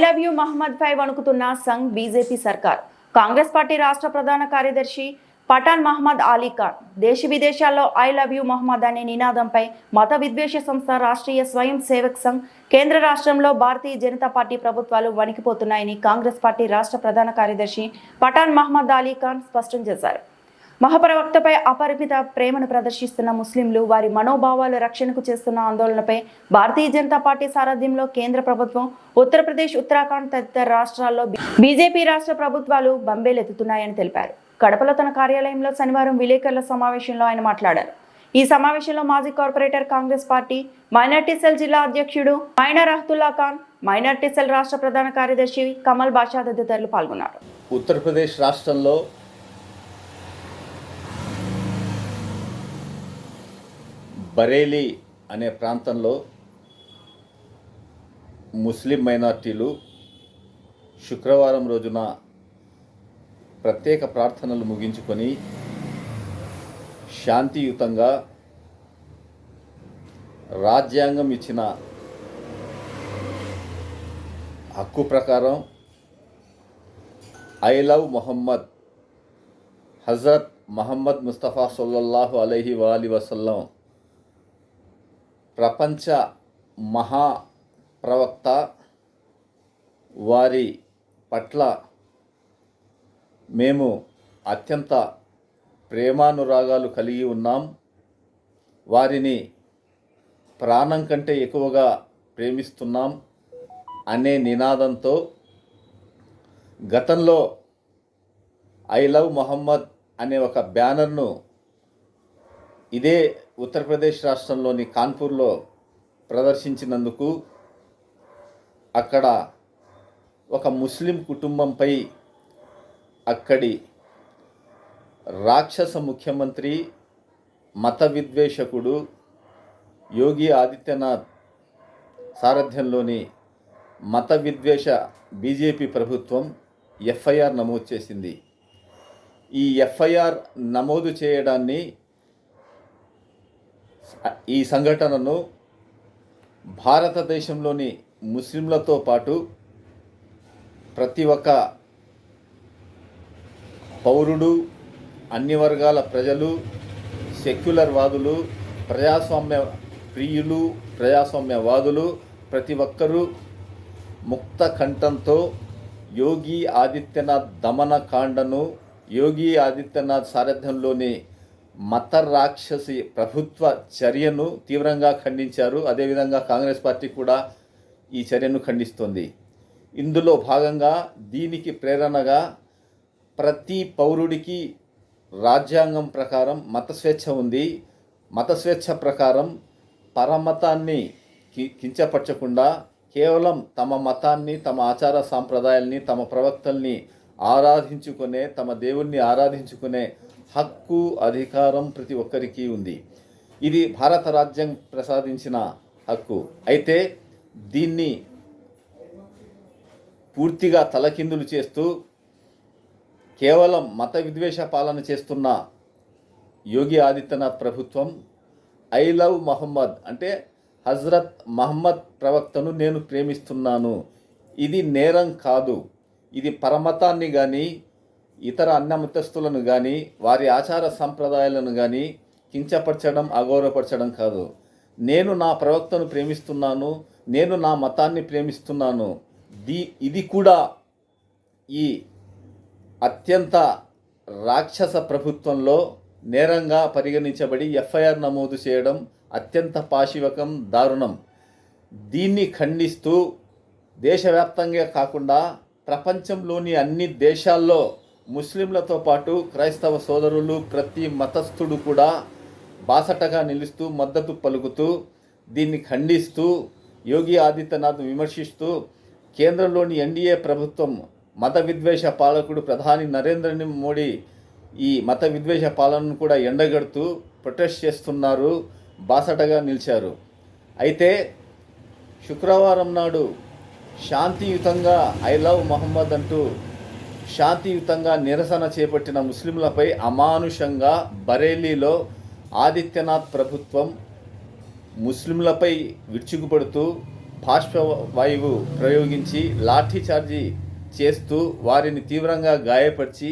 Love you Mohammed పై వణుకుతున్న Sangh BJP సర్కార్. Congress party రాష్ట్ర ప్రధాన కార్యదర్శి పఠాన్ మహమ్మద్ అలీ ఖాన్ దేశ విదేశాల్లో ఐ లవ్ యూ మహమ్మద్ అనే నినాదంపై మత విద్వేష సంస్థ రాష్ట్రీయ స్వయం సేవక్ సంఘ్ కేంద్ర రాష్ట్రంలో భారతీయ జనతా పార్టీ ప్రభుత్వాలు వణికిపోతున్నాయని కాంగ్రెస్ పార్టీ రాష్ట్ర ప్రధాన కార్యదర్శి పఠాన్ మహమ్మద్ అలీ ఖాన్ స్పష్టం చేశారు. మహాప్రవక్తపై అపరిమిత ప్రేమను ప్రదర్శిస్తున్న ముస్లింలు వారి మనోభావాల రక్షణకు చేస్తున్న ఆందోళనపై భారతీయ జనతా పార్టీ సారథ్యంలో కేంద్ర ప్రభుత్వం, ఉత్తరప్రదేశ్, ఉత్తరాఖండ్ తదితర రాష్ట్రాల్లో బీజేపీ రాష్ట్ర ప్రభుత్వాలు బంబేలెత్తుతున్నాయని తెలిపారు. కడపలో తన కార్యాలయంలో శనివారం విలేకరుల సమావేశంలో ఆయన మాట్లాడారు. ఈ సమావేశంలో మాజీ corporator, Congress party minority cell జిల్లా అధ్యక్షుడు మైనర్ అహ్తుల్లా ఖాన్, మైనార్టీ సెల్ రాష్ట్ర ప్రధాన కార్యదర్శి కమల్ బాషా తదితరులు పాల్గొన్నారు. ఉత్తరప్రదేశ్ రాష్ట్రంలో బరేలీ అనే ప్రాంతంలో ముస్లిం మైనార్టీలు శుక్రవారం రోజున ప్రత్యేక ప్రార్థనలు ముగించుకొని శాంతియుతంగా రాజ్యాంగం ఇచ్చిన హక్కు ప్రకారం ఐ లవ్ మొహమ్మద్, హజరత్ మహమ్మద్ ముస్తఫా సల్లల్లాహు అలైహి వఆలిహి వసల్లం ప్రపంచ మహాప్రవక్త వారి పట్ల మేము అత్యంత ప్రేమానురాగాలు కలిగి ఉన్నాం, వారిని ప్రాణం కంటే ఎక్కువగా ప్రేమిస్తున్నాం అనే నినాదంతో గతంలో ఐ లవ్ మొహమ్మద్ అనే ఒక బ్యానర్ను ఇదే ఉత్తరప్రదేశ్ రాష్ట్రంలోని కాన్పూర్లో ప్రదర్శించినందుకు అక్కడ ఒక ముస్లిం కుటుంబంపై అక్కడి రాక్షస ముఖ్యమంత్రి, మత విద్వేషకుడు యోగి ఆదిత్యనాథ్ సారథ్యంలోని మత విద్వేష బీజేపీ ప్రభుత్వం ఎఫ్ఐఆర్ నమోదు చేసింది. ఈ ఎఫ్ఐఆర్ నమోదు చేయడాన్ని, ఈ సంఘటనను భారతదేశంలోని ముస్లింలతో పాటు ప్రతి ఒక్క పౌరుడు, అన్ని వర్గాల ప్రజలు, సెక్యులర్ వాదులు, ప్రజాస్వామ్య ప్రియులు, ప్రజాస్వామ్యవాదులు ప్రతి ఒక్కరూ ముక్త కంఠంతో యోగి ఆదిత్యనాథ్ దమనకాండను, యోగి ఆదిత్యనాథ్ సారథ్యంలోని మత రాక్షసి ప్రభుత్వ చర్యను తీవ్రంగా ఖండించారు. అదేవిధంగా కాంగ్రెస్ పార్టీ కూడా ఈ చర్యను ఖండిస్తోంది. ఇందులో భాగంగా దీనికి ప్రేరణగా ప్రతి పౌరుడికి రాజ్యాంగం ప్రకారం మత స్వేచ్ఛ ఉంది. మత స్వేచ్ఛ ప్రకారం పరమతాన్ని కించపరచకుండా కేవలం తమ మతాన్ని, తమ ఆచార సాంప్రదాయాల్ని, తమ ప్రవక్తల్ని ఆరాధించుకునే, తమ దేవుణ్ణి ఆరాధించుకునే హక్కు, అధికారం ప్రతి ఒక్కరికి ఉంది. ఇది భారత రాజ్యం ప్రసాదించిన హక్కు. అయితే దీన్ని పూర్తిగా తలకిందులు చేస్తూ కేవలం మత విద్వేష పాలన చేస్తున్న యోగి ఆదిత్యనాథ్ ప్రభుత్వం ఐ లవ్ మొహమ్మద్ అంటే హజరత్ మహమ్మద్ ప్రవక్తను నేను ప్రేమిస్తున్నాను, ఇది నేరం కాదు, ఇది పరమతాన్ని కానీ ఇతర అన్యమతస్థులను కానీ వారి ఆచార సంప్రదాయాలను కానీ కించపరచడం, అగౌరవపరచడం కాదు. నేను నా ప్రవక్తను ప్రేమిస్తున్నాను, నేను నా మతాన్ని ప్రేమిస్తున్నాను. ఇది కూడా ఈ అత్యంత రాక్షస ప్రభుత్వంలో నేరంగా పరిగణించబడి ఎఫ్ఐఆర్ నమోదు చేయడం అత్యంత పాశవికం, దారుణం. దీన్ని ఖండిస్తూ దేశవ్యాప్తంగా కాకుండా ప్రపంచంలోని అన్ని దేశాల్లో ముస్లింలతో పాటు క్రైస్తవ సోదరులు, ప్రతి మతస్థుడు కూడా బాసటగా నిలుస్తూ మద్దతు పలుకుతూ దీన్ని ఖండిస్తూ యోగి ఆదిత్యనాథ్ విమర్శిస్తూ కేంద్రంలోని ఎన్డీఏ ప్రభుత్వం మత విద్వేష పాలకుడు ప్రధాని నరేంద్ర మోడీ ఈ మత విద్వేష పాలనను కూడా ఎండగడుతూ ప్రొటెస్ట్ చేస్తున్నారు, బాసటగా నిలిచారు. అయితే శుక్రవారం నాడు శాంతియుతంగా ఐ లవ్ మొహమ్మద్ అంటూ శాంతియుతంగా నిరసన చేపట్టిన ముస్లింలపై అమానుషంగా బరేలీలో ఆదిత్యనాథ్ ప్రభుత్వం ముస్లింలపై విరుచుకుపడుతూ బాష్పవాయువు ప్రయోగించి లాఠీచార్జీ చేస్తూ వారిని తీవ్రంగా గాయపరిచి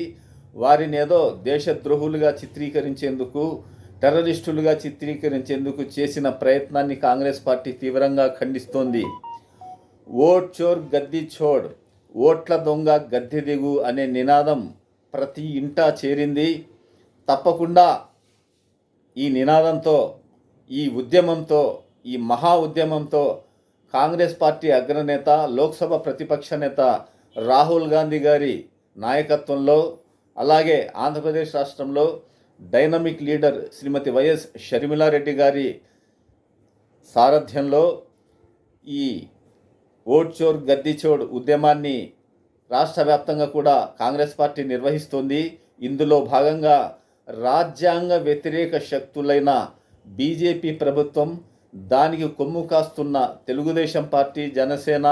వారిని ఏదో దేశద్రోహులుగా చిత్రీకరించేందుకు, టెర్రరిస్టులుగా చిత్రీకరించేందుకు చేసిన ప్రయత్నాన్ని కాంగ్రెస్ పార్టీ తీవ్రంగా ఖండిస్తోంది. ఓట్ చోర్ గద్దీ ఛోడ్, ఓట్ల దొంగ గద్దె దిగు అనే నినాదం ప్రతి ఇంటా చేరింది. తప్పకుండా ఈ నినాదంతో, ఈ ఉద్యమంతో, ఈ మహా ఉద్యమంతో కాంగ్రెస్ పార్టీ అగ్రనేత, లోక్సభ ప్రతిపక్ష నేత రాహుల్ గాంధీ గారి నాయకత్వంలో, అలాగే ఆంధ్రప్రదేశ్ రాష్ట్రంలో డైనమిక్ లీడర్ శ్రీమతి వైఎస్ షర్మిలారెడ్డి గారి సారథ్యంలో ఈ ఓట్ చోర్ గద్దీ చోడ్ ఉద్యమాన్ని రాష్ట్ర వ్యాప్తంగా కూడా కాంగ్రెస్ పార్టీ నిర్వహిస్తోంది. ఇందులో భాగంగా రాజ్యాంగ వ్యతిరేక శక్తులైన బీజేపీ ప్రభుత్వం, దానికి కొమ్ము కాస్తున్న తెలుగుదేశం పార్టీ, జనసేన,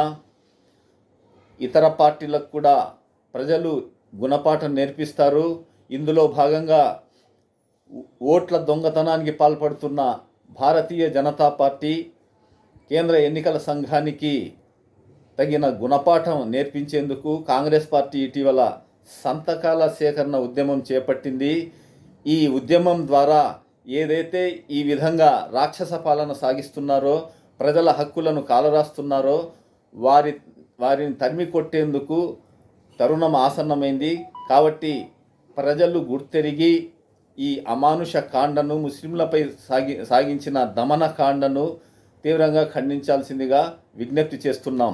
ఇతర పార్టీలకు కూడా ప్రజలు గుణపాఠం నేర్పిస్తారు. ఇందులో భాగంగా ఓట్ల దొంగతనానికి పాల్పడుతున్న భారతీయ జనతా పార్టీ కేంద్ర ఎన్నికల సంఘానికి తగిన గుణపాఠం నేర్పించేందుకు కాంగ్రెస్ పార్టీ ఇటీవల సంతకాల సేకరణ ఉద్యమం చేపట్టింది. ఈ ఉద్యమం ద్వారా ఏదైతే ఈ విధంగా రాక్షస పాలన సాగిస్తున్నారో, ప్రజల హక్కులను కాలరాస్తున్నారో వారిని తరిమి కొట్టేందుకు తరుణం ఆసన్నమైంది. కాబట్టి ప్రజలు గుర్తెరిగి ఈ అమానుష కాండను, ముస్లింలపై సాగించిన దమన కాండను తీవ్రంగా ఖండించాల్సిందిగా విజ్ఞప్తి చేస్తున్నాం.